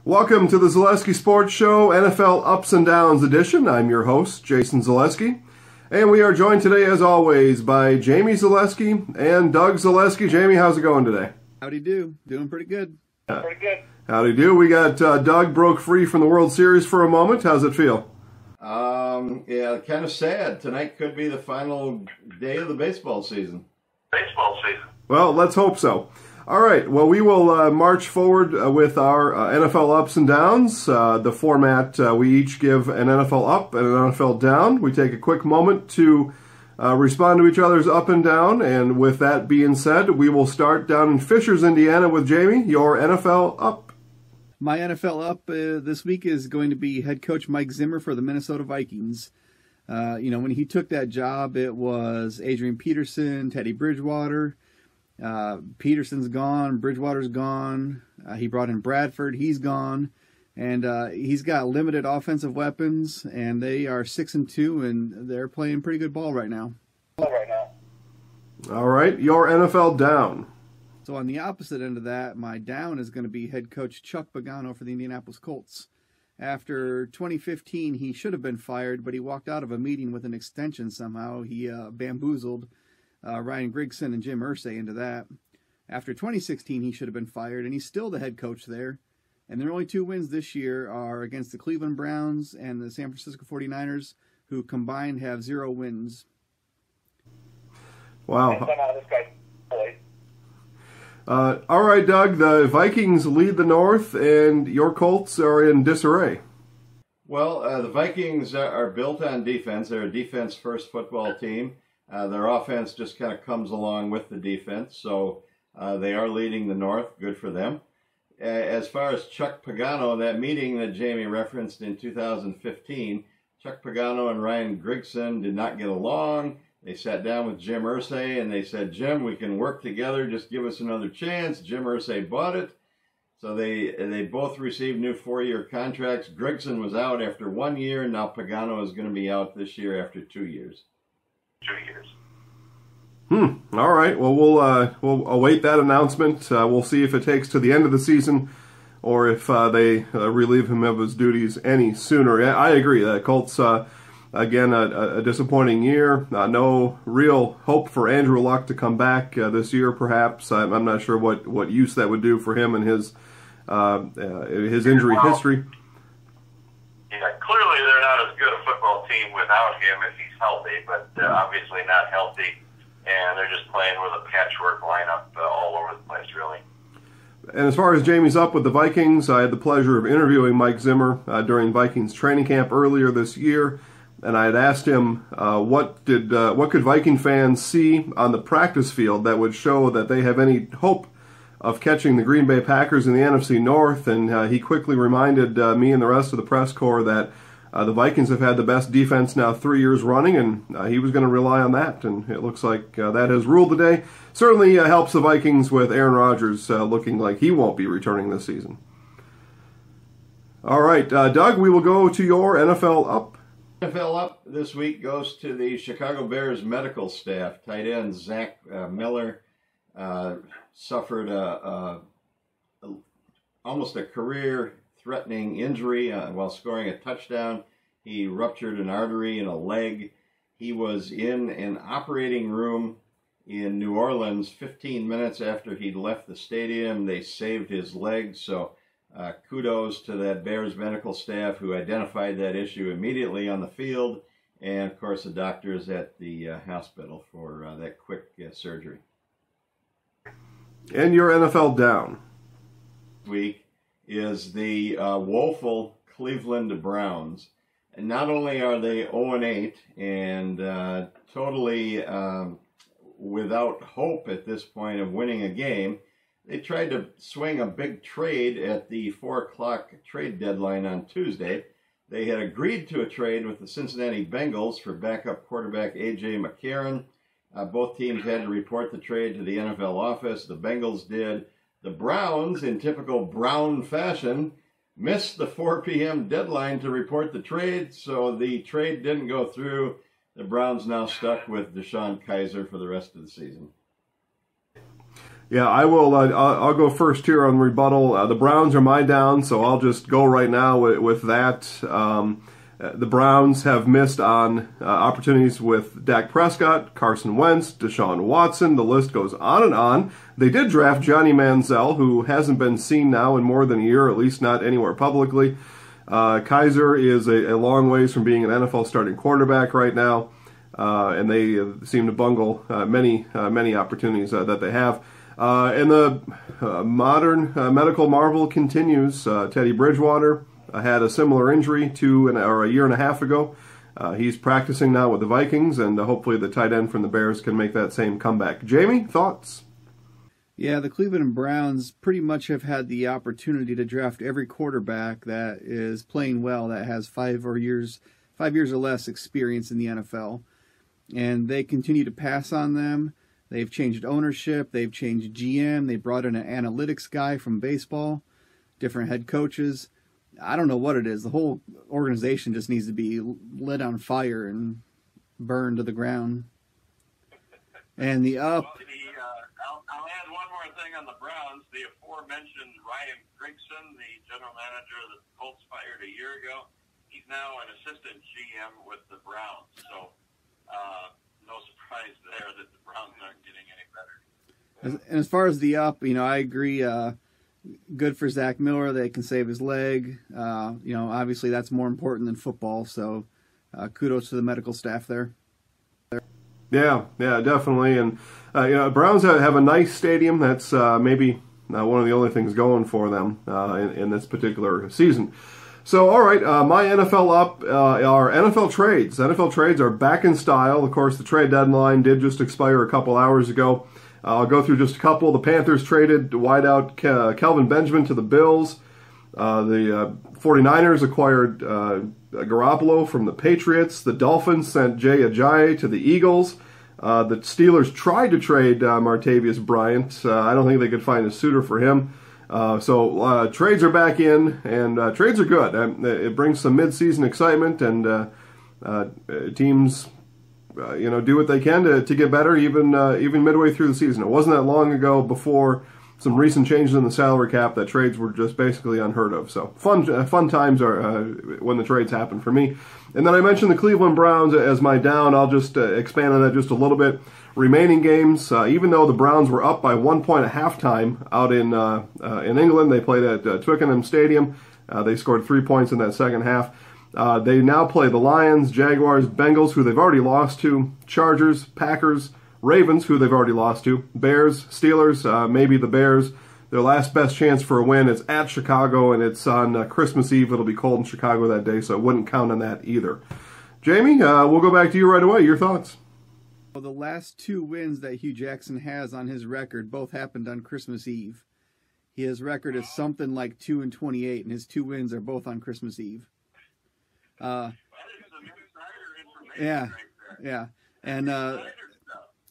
Welcome to the Zaleski Sports Show, NFL Ups and Downs edition. I'm your host, Jason Zaleski. And we are joined today, as always, by Jamie Zaleski and Doug Zaleski. Jamie, how's it going today? Howdy do. Doing pretty good. Howdy do. We got Doug broke free from the World Series for a moment. How's it feel? Yeah, kind of sad. Tonight could be the final day of the baseball season. Well, let's hope so. All right, well, we will march forward with our NFL ups and downs. The format, we each give an NFL up and an NFL down. We take a quick moment to respond to each other's up and down. And with that being said, we will start down in Fishers, Indiana with Jamie, your NFL up. My NFL up this week is going to be head coach Mike Zimmer for the Minnesota Vikings. When he took that job, it was Adrian Peterson, Teddy Bridgewater. Peterson's gone, Bridgewater's gone, he brought in Bradford, he's gone, and he's got limited offensive weapons, and they are 6-2, and they're playing pretty good ball right now. All right, your NFL down. So on the opposite end of that, my down is going to be head coach Chuck Pagano for the Indianapolis Colts. After 2015, he should have been fired, but he walked out of a meeting with an extension somehow. He bamboozled Ryan Grigson and Jim Irsay into that. After 2016, he should have been fired, and he's still the head coach there. And their only two wins this year are against the Cleveland Browns and the San Francisco 49ers, who combined have 0 wins. Wow. All right, Doug, the Vikings lead the North, and your Colts are in disarray. Well, the Vikings are built on defense. They're a defense-first football team. Their offense just kind of comes along with the defense, so they are leading the North. Good for them. As far as Chuck Pagano, that meeting that Jamie referenced in 2015, Chuck Pagano and Ryan Grigson did not get along. They sat down with Jim Irsay, and they said, Jim, we can work together. Just give us another chance. Jim Irsay bought it. So they both received new 4-year contracts. Grigson was out after 1 year, and now Pagano is going to be out this year after 2 years. All right. Well, we'll await that announcement. We'll see if it takes to the end of the season or if they relieve him of his duties any sooner. I agree. Colts, again, a disappointing year. No real hope for Andrew Luck to come back this year, perhaps. I'm not sure what use that would do for him and his injury history. Yeah, clearly they're not as good a football team without him if he's healthy, but obviously not healthy, and they're just playing with a patchwork lineup all over the place, really. And as far as Jamie's up with the Vikings, I had the pleasure of interviewing Mike Zimmer during Vikings training camp earlier this year, and I had asked him what could Viking fans see on the practice field that would show that they have any hope of catching the Green Bay Packers in the NFC North, and he quickly reminded me and the rest of the press corps that the Vikings have had the best defense now 3 years running, and he was going to rely on that, and it looks like that has ruled the day. Certainly helps the Vikings with Aaron Rodgers looking like he won't be returning this season. All right, Doug, we will go to your NFL up. NFL up this week goes to the Chicago Bears medical staff. Tight end Zach Miller suffered almost a career-threatening injury while scoring a touchdown. He ruptured an artery in a leg. He was in an operating room in New Orleans 15 minutes after he'd left the stadium. They saved his leg, so kudos to that Bears medical staff who identified that issue immediately on the field, and, of course, the doctors at the hospital for that quick surgery. And your NFL down. Week is the woeful Cleveland Browns. And not only are they 0-8 and totally without hope at this point of winning a game, they tried to swing a big trade at the 4 o'clock trade deadline on Tuesday. They had agreed to a trade with the Cincinnati Bengals for backup quarterback A.J. McCarron. Both teams had to report the trade to the NFL office. The Bengals did. The Browns, in typical Brown fashion, missed the 4 p.m. deadline to report the trade, so the trade didn't go through. The Browns now stuck with Deshaun Kaiser for the rest of the season. Yeah, I will. I'll go first here on rebuttal. The Browns are my down, so I'll just go right now with that. The Browns have missed on opportunities with Dak Prescott, Carson Wentz, Deshaun Watson. The list goes on and on. They did draft Johnny Manziel, who hasn't been seen now in more than a year, at least not anywhere publicly. Kaiser is a long ways from being an NFL starting quarterback right now, and they seem to bungle many opportunities that they have. And the modern medical marvel continues. Teddy Bridgewater had a similar injury a year and a half ago. He's practicing now with the Vikings, and hopefully the tight end from the Bears can make that same comeback. Jamie, thoughts? Yeah, the Cleveland Browns pretty much have had the opportunity to draft every quarterback that is playing well, that has 5 years or less experience in the NFL. And they continue to pass on them. They've changed ownership. They've changed GM. They brought in an analytics guy from baseball, different head coaches. I don't know what it is. The whole organization just needs to be lit on fire and burned to the ground. And the up. I'll add one more thing on the Browns. The aforementioned Ryan Grigson, the general manager that the Colts fired a year ago, he's now an assistant GM with the Browns. So no surprise there that the Browns aren't getting any better. And as far as the up, I agree. Good for Zach Miller. They can save his leg. Obviously that's more important than football. So kudos to the medical staff there. Yeah, definitely. And, Browns have a nice stadium. That's maybe one of the only things going for them in this particular season. So, all right, my NFL up are NFL trades. NFL trades are back in style. Of course, the trade deadline did just expire a couple hours ago. I'll go through just a couple. The Panthers traded wideout Kelvin Benjamin to the Bills. The 49ers acquired Garoppolo from the Patriots. The Dolphins sent Jay Ajayi to the Eagles. The Steelers tried to trade Martavius Bryant. I don't think they could find a suitor for him. So trades are back in, and trades are good. It brings some mid-season excitement, and teams do what they can to get better even midway through the season. It wasn't that long ago, before some recent changes in the salary cap, that trades were just basically unheard of. So fun times are when the trades happen for me. And then I mentioned the Cleveland Browns as my down. I'll just expand on that just a little bit. Remaining games, even though the Browns were up by 1 point at halftime out in England, they played at Twickenham Stadium. They scored 3 points in that second half. They now play the Lions, Jaguars, Bengals, who they've already lost to, Chargers, Packers, Ravens, who they've already lost to, Bears, Steelers, maybe the Bears. Their last best chance for a win is at Chicago, and it's on Christmas Eve. It'll be cold in Chicago that day, so I wouldn't count on that either. Jamie, we'll go back to you right away. Your thoughts? Well, the last 2 wins that Hugh Jackson has on his record both happened on Christmas Eve. His record is something like 2-28, and his 2 wins are both on Christmas Eve. That is some insider information. Yeah,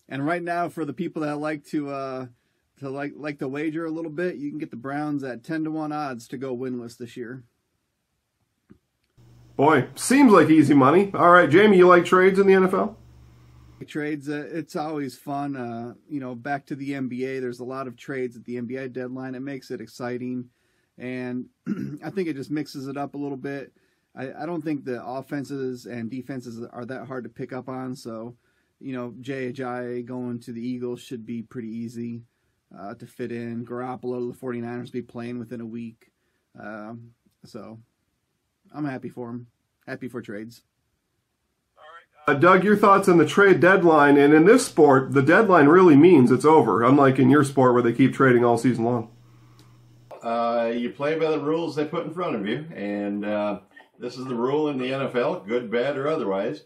and right now, for the people that like to wager a little bit, you can get the Browns at 10-1 odds to go winless this year. Boy, seems like easy money. All right, Jamie, you like trades in the NFL? Trades, it's always fun. Back to the NBA, there's a lot of trades at the NBA deadline. It makes it exciting, and I think it just mixes it up a little bit. I don't think the offenses and defenses are that hard to pick up on, so Jay Ajayi going to the Eagles should be pretty easy to fit in. Garoppolo, the 49ers, be playing within a week. So I'm happy for him. Happy for trades. Doug, your thoughts on the trade deadline? And in this sport, the deadline really means it's over, unlike in your sport where they keep trading all season long. You play by the rules they put in front of you, and this is the rule in the NFL, good, bad, or otherwise.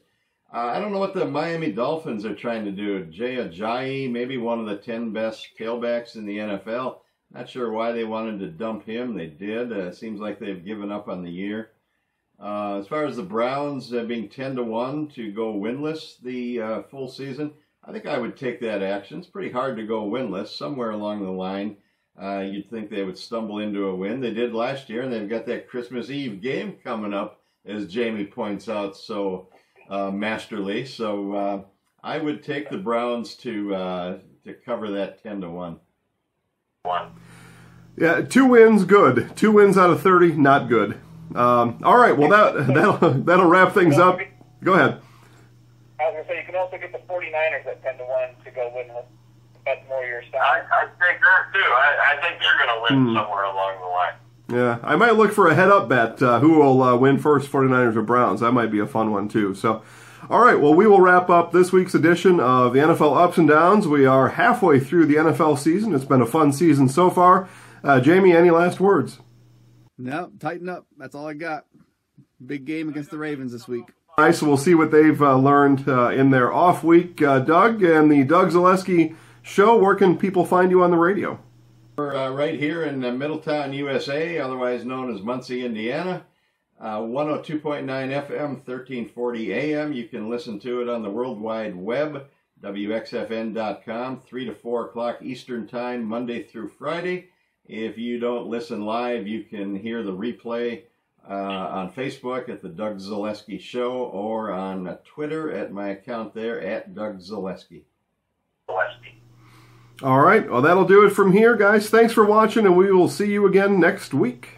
I don't know what the Miami Dolphins are trying to do. Jay Ajayi, maybe one of the 10 best tailbacks in the NFL. Not sure why they wanted to dump him. They did. Seems like they've given up on the year. As far as the Browns being 10-1 to go winless the full season, I think I would take that action. It's pretty hard to go winless. Somewhere along the line, you'd think they would stumble into a win. They did last year, and they've got that Christmas Eve game coming up, as Jamie points out so masterly. So I would take the Browns to cover that 10-1. One. Yeah, 2 wins, good. 2 wins out of 30, not good. All right, well, that'll wrap things up. Go ahead. I was going to say, you can also get the 49ers at 10-1 to go win. That's more your style. I think that, too. I think they're going to win somewhere along the line. Yeah, I might look for a head-up bet. Who will win first, 49ers or Browns? That might be a fun one, too. So, all right, well, we will wrap up this week's edition of the NFL Ups and Downs. We are halfway through the NFL season. It's been a fun season so far. Jamie, any last words? No, tighten up. That's all I got. Big game against the Ravens this week. Nice. We'll see what they've learned in their off week. Doug and the Doug Zaleski Show, where can people find you on the radio? We're right here in Middletown, USA, otherwise known as Muncie, Indiana. 102.9 FM, 1340 AM. You can listen to it on the World Wide Web, WXFN.com, 3 to 4 o'clock Eastern Time, Monday through Friday. If you don't listen live, you can hear the replay on Facebook at the Doug Zaleski Show or on Twitter at my account there at Doug Zaleski. All right, well, that'll do it from here, guys. Thanks for watching, and we will see you again next week.